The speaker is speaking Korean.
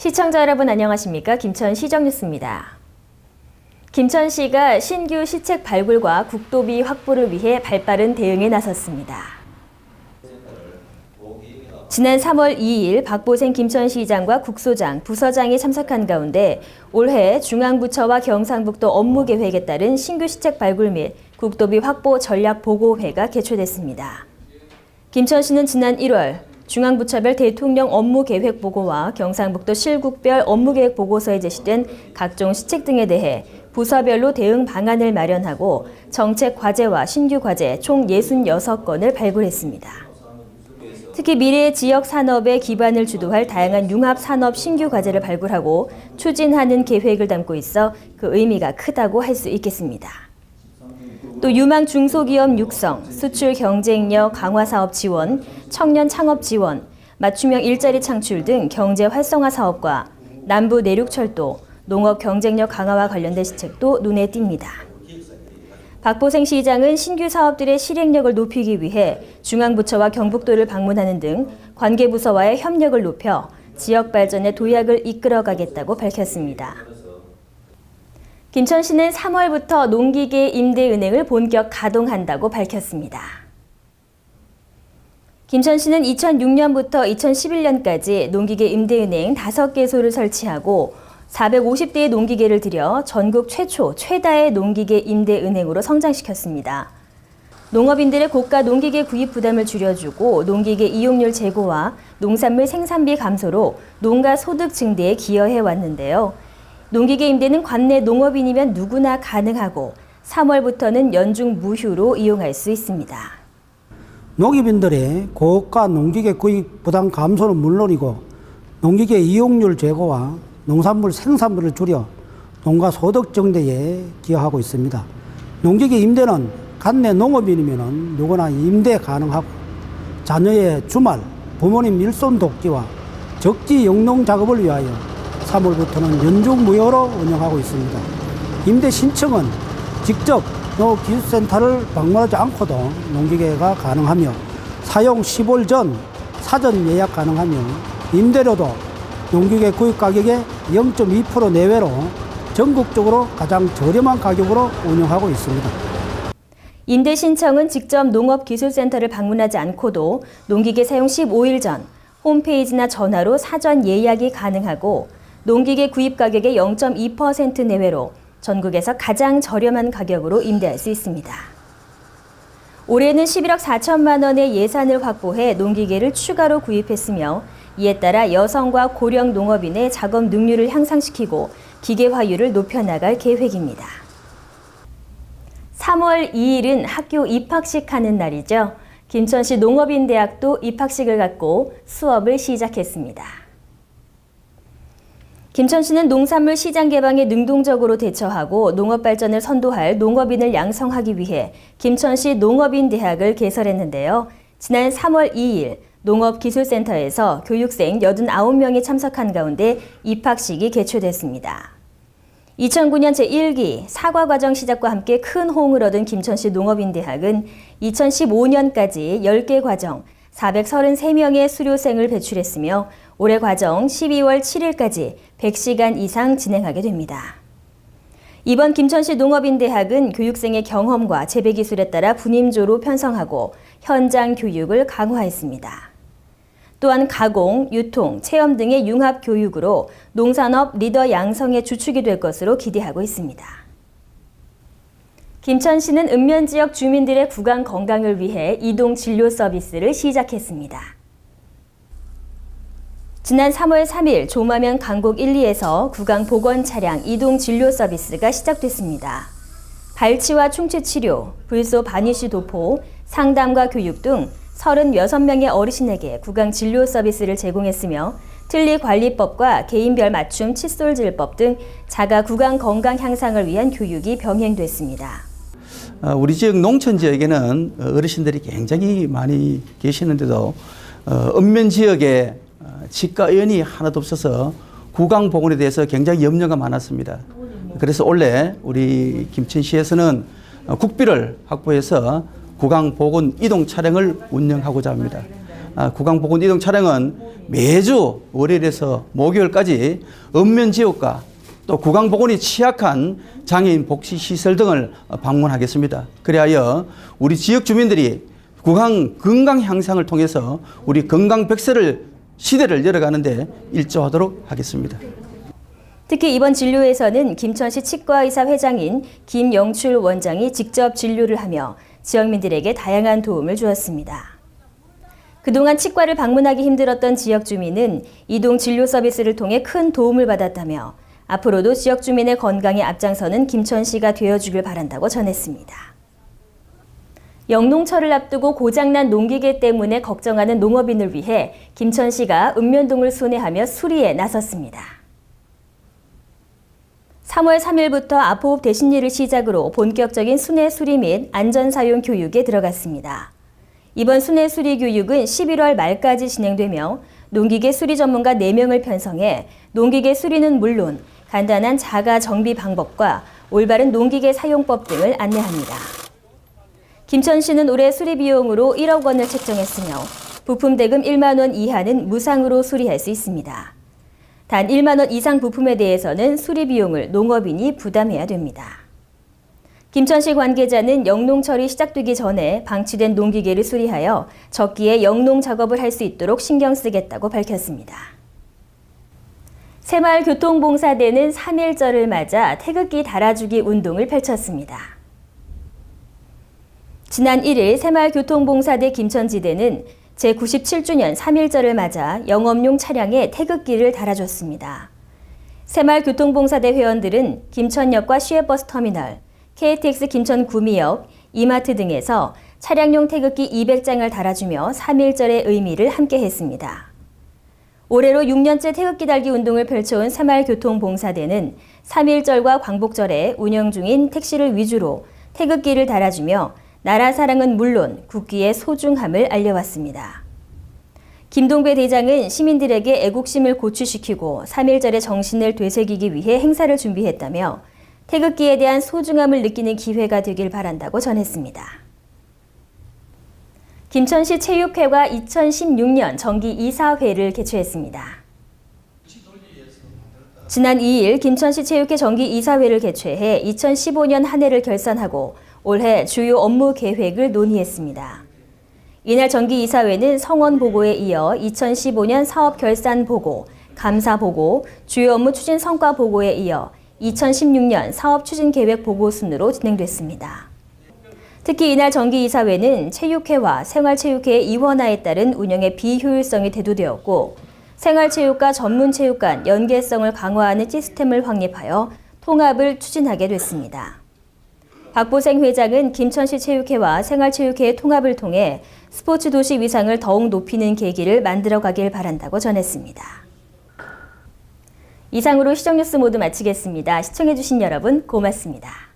시청자 여러분 안녕하십니까? 김천시정 뉴스입니다. 김천시가 신규 시책 발굴과 국도비 확보를 위해 발빠른 대응에 나섰습니다. 지난 3월 2일 박보생 김천시장과 국소장, 부서장이 참석한 가운데 올해 중앙부처와 경상북도 업무계획에 따른 신규 시책 발굴 및 국도비 확보 전략보고회가 개최됐습니다. 김천시는 지난 1월 중앙부처별 대통령 업무계획보고와 경상북도 실국별 업무계획보고서에 제시된 각종 시책 등에 대해 부서별로 대응 방안을 마련하고 정책 과제와 신규 과제 총 66건을 발굴했습니다. 특히 미래의 지역 산업의 기반을 주도할 다양한 융합산업 신규 과제를 발굴하고 추진하는 계획을 담고 있어 그 의미가 크다고 할 수 있겠습니다. 또 유망 중소기업 육성, 수출 경쟁력 강화 사업 지원, 청년 창업 지원, 맞춤형 일자리 창출 등 경제 활성화 사업과 남부 내륙철도, 농업 경쟁력 강화와 관련된 시책도 눈에 띕니다. 박보생 시장은 신규 사업들의 실행력을 높이기 위해 중앙부처와 경북도를 방문하는 등 관계부서와의 협력을 높여 지역 발전의 도약을 이끌어가겠다고 밝혔습니다. 김천시는 3월부터 농기계 임대은행을 본격 가동한다고 밝혔습니다. 김천시는 2006년부터 2011년까지 농기계 임대은행 5개소를 설치하고 450대의 농기계를 들여 전국 최초, 최다의 농기계 임대은행으로 성장시켰습니다. 농업인들의 고가 농기계 구입 부담을 줄여주고 농기계 이용률 제고와 농산물 생산비 감소로 농가 소득 증대에 기여해 왔는데요. 농기계 임대는 관내 농업인이면 누구나 가능하고 3월부터는 연중 무휴로 이용할 수 있습니다. 농업인들의 고가 농기계 구입 부담 감소는 물론이고 농기계 이용률 제고와 농산물 생산비를 줄여 농가 소득 증대에 기여하고 있습니다. 농기계 임대는 관내 농업인이면 누구나 임대 가능하고 자녀의 주말, 부모님 일손 돕기와 적지 영농 작업을 위하여 3월부터는 연중 무휴로 운영하고 있습니다. 임대 신청은 직접 농업기술센터를 방문하지 않고도 농기계가 가능하며 사용 10월 전 사전 예약 가능하며 임대료도 농기계 구입 가격의 0.2% 내외로 전국적으로 가장 저렴한 가격으로 운영하고 있습니다. 임대 신청은 직접 농업기술센터를 방문하지 않고도 농기계 사용 15일 전 홈페이지나 전화로 사전 예약이 가능하고 농기계 구입 가격의 0.2% 내외로 전국에서 가장 저렴한 가격으로 임대할 수 있습니다. 올해는 11억 4천만 원의 예산을 확보해 농기계를 추가로 구입했으며 이에 따라 여성과 고령 농업인의 작업 능률을 향상시키고 기계화율을 높여나갈 계획입니다. 3월 2일은 학교 입학식 하는 날이죠. 김천시 농업인대학도 입학식을 갖고 수업을 시작했습니다. 김천시는 농산물 시장 개방에 능동적으로 대처하고 농업 발전을 선도할 농업인을 양성하기 위해 김천시 농업인대학을 개설했는데요. 지난 3월 2일 농업기술센터에서 교육생 89명이 참석한 가운데 입학식이 개최됐습니다. 2009년 제1기 사과과정 시작과 함께 큰 호응을 얻은 김천시 농업인대학은 2015년까지 10개 과정 433명의 수료생을 배출했으며 올해 과정 12월 7일까지 100시간 이상 진행하게 됩니다. 이번 김천시 농업인대학은 교육생의 경험과 재배기술에 따라 분임조로 편성하고 현장 교육을 강화했습니다. 또한 가공, 유통, 체험 등의 융합 교육으로 농산업 리더 양성의 주축이 될 것으로 기대하고 있습니다. 김천시는 읍면 지역 주민들의 구강 건강을 위해 이동 진료 서비스를 시작했습니다. 지난 3월 3일 조마면 강곡 1, 2에서 구강 보건 차량 이동 진료 서비스가 시작됐습니다. 발치와 충치 치료, 불소 바니쉬 도포, 상담과 교육 등 36명의 어르신에게 구강 진료 서비스를 제공했으며 틀니관리법과 개인별 맞춤 칫솔질법 등 자가 구강 건강 향상을 위한 교육이 병행됐습니다. 우리 지역 농촌 지역에는 어르신들이 굉장히 많이 계시는데도 읍면 지역에 치과 의원이 하나도 없어서 구강 보건에 대해서 굉장히 염려가 많았습니다. 그래서 올해 우리 김천시에서는 국비를 확보해서 구강 보건 이동 차량을 운영하고자 합니다. 구강보건 이동 차량은 매주 월요일에서 목요일까지 읍면지역과 또 구강보건이 취약한 장애인 복지시설 등을 방문하겠습니다. 그리하여 우리 지역 주민들이 구강 건강 향상을 통해서 우리 건강 백세를 시대를 열어가는데 일조하도록 하겠습니다. 특히 이번 진료에서는 김천시 치과의사 회장인 김영출 원장이 직접 진료를 하며 지역민들에게 다양한 도움을 주었습니다. 그동안 치과를 방문하기 힘들었던 지역 주민은 이동 진료 서비스를 통해 큰 도움을 받았다며 앞으로도 지역 주민의 건강에 앞장서는 김천시가 되어주길 바란다고 전했습니다. 영농철을 앞두고 고장난 농기계 때문에 걱정하는 농업인을 위해 김천시가 읍면동을 순회하며 수리에 나섰습니다. 3월 3일부터 앞호흡 대신일을 시작으로 본격적인 순회 수리 및 안전사용 교육에 들어갔습니다. 이번 순회 수리 교육은 11월 말까지 진행되며 농기계 수리 전문가 4명을 편성해 농기계 수리는 물론 간단한 자가 정비 방법과 올바른 농기계 사용법 등을 안내합니다. 김천시는 올해 수리 비용으로 1억 원을 책정했으며 부품 대금 1만 원 이하는 무상으로 수리할 수 있습니다. 단 1만 원 이상 부품에 대해서는 수리 비용을 농업인이 부담해야 됩니다. 김천시 관계자는 영농철이 시작되기 전에 방치된 농기계를 수리하여 적기에 영농 작업을 할 수 있도록 신경 쓰겠다고 밝혔습니다. 새마을교통봉사대는 3.1절을 맞아 태극기 달아주기 운동을 펼쳤습니다. 지난 1일 새마을교통봉사대 김천지대는 제97주년 3.1절을 맞아 영업용 차량에 태극기를 달아줬습니다. 새마을교통봉사대 회원들은 김천역과 시외버스터미널, KTX 김천 구미역, 이마트 등에서 차량용 태극기 200장을 달아주며 3.1절의 의미를 함께 했습니다. 올해로 6년째 태극기 달기 운동을 펼쳐온 새마을교통봉사대는 3.1절과 광복절에 운영 중인 택시를 위주로 태극기를 달아주며 나라 사랑은 물론 국기의 소중함을 알려왔습니다. 김동배 대장은 시민들에게 애국심을 고취시키고 3.1절의 정신을 되새기기 위해 행사를 준비했다며 태극기에 대한 소중함을 느끼는 기회가 되길 바란다고 전했습니다. 김천시 체육회가 2016년 정기 이사회를 개최했습니다. 지난 2일 김천시 체육회 정기 이사회를 개최해 2015년 한 해를 결산하고 올해 주요 업무 계획을 논의했습니다. 이날 정기 이사회는 성원 보고에 이어 2015년 사업 결산 보고, 감사 보고, 주요 업무 추진 성과 보고에 이어 2016년 사업 추진 계획 보고 순으로 진행됐습니다. 특히 이날 정기 이사회는 체육회와 생활체육회의 이원화에 따른 운영의 비효율성이 대두되었고, 생활체육과 전문체육간 연계성을 강화하는 시스템을 확립하여 통합을 추진하게 됐습니다. 박보생 회장은 김천시 체육회와 생활체육회의 통합을 통해 스포츠 도시 위상을 더욱 높이는 계기를 만들어가길 바란다고 전했습니다. 이상으로 시정뉴스 모두 마치겠습니다. 시청해주신 여러분 고맙습니다.